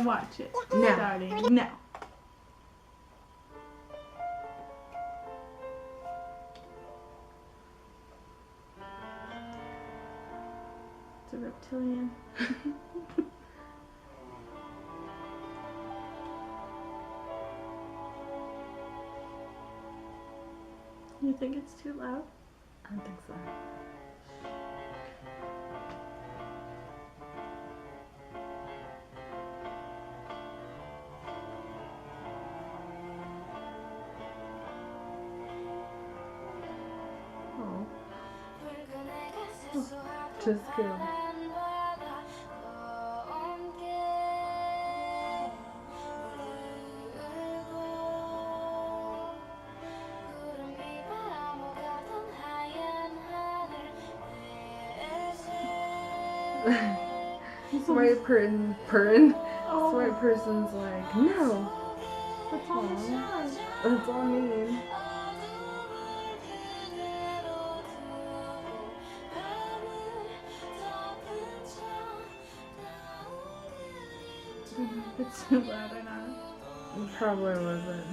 Watch it. Now. Starting now. It's a reptilian. You think it's too loud? I don't think so. Oh. Just good. Smart Smart person's like, no. What's all the sound? That's all I mean. I don't know if it's too loud or not. It probably wasn't.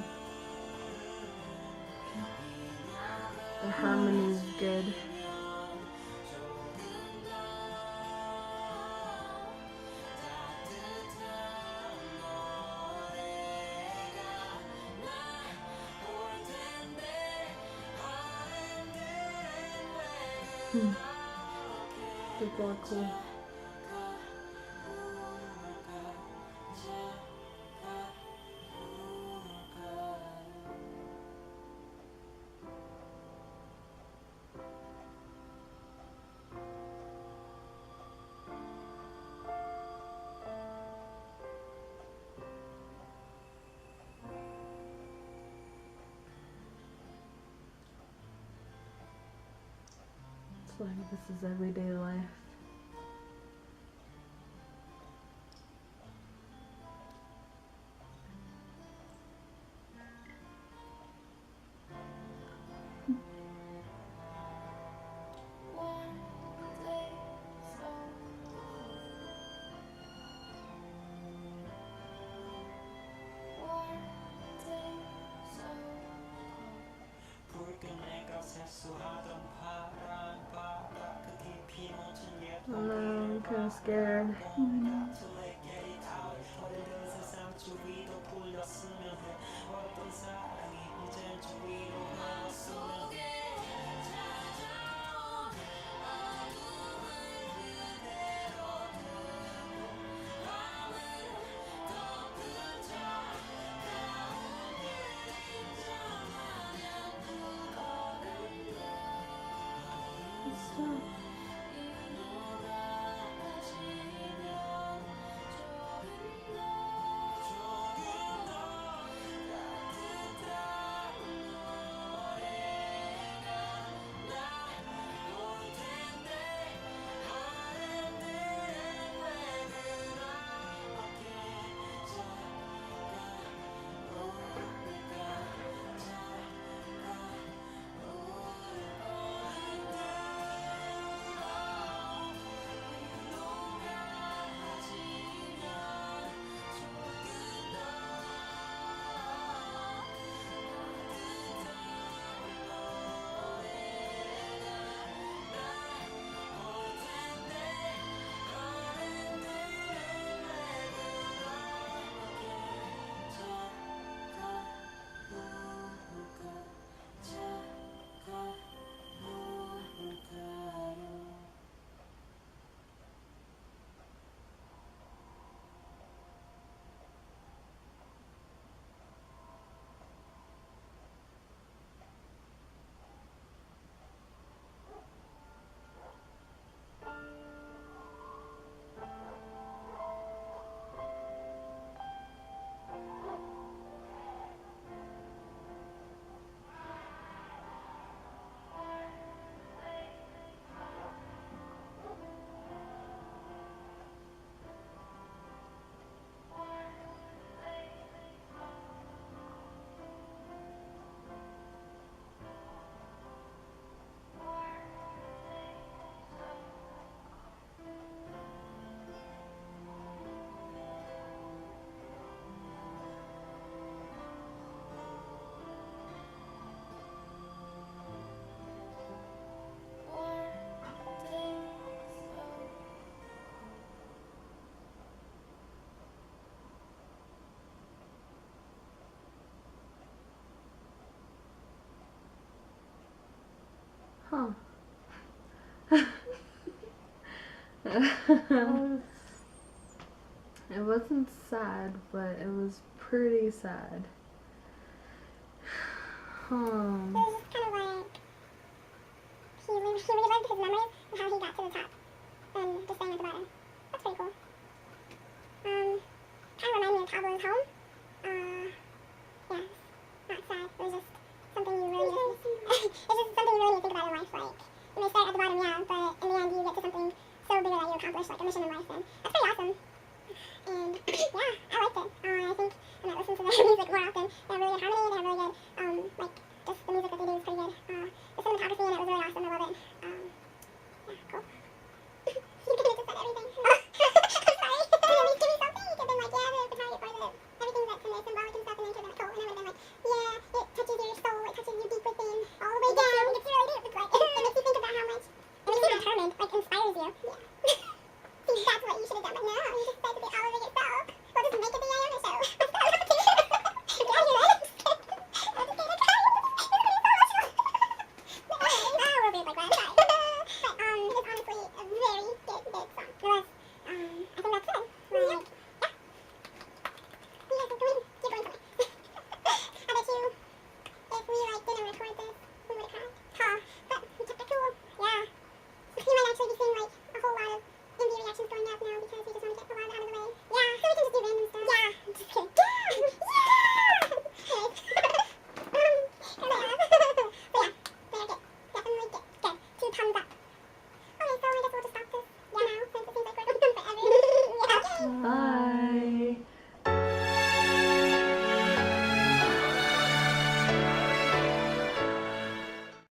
The harmony's good. That's all cool. It's like this is everyday life. I'm kind of scared. Huh. It wasn't sad, but it was pretty sad. It was just kind of like he relived his memories and how he got to the top and just staying at the bottom. That's pretty cool. Kind of reminded me of Cobbler's Home. Yeah, not sad. It was just something you really need to it's just something you really need to think about in life. Like, you may start at the bottom, yeah, but in the end you get to something so bigger that you accomplish, like a mission in life, and that's pretty awesome. And yeah, I liked it. I think I might listen to their music more often. They have really good harmony, they have really good, like, just the music that they do is pretty good. The cinematography in it was really awesome, I love it. Yeah, cool.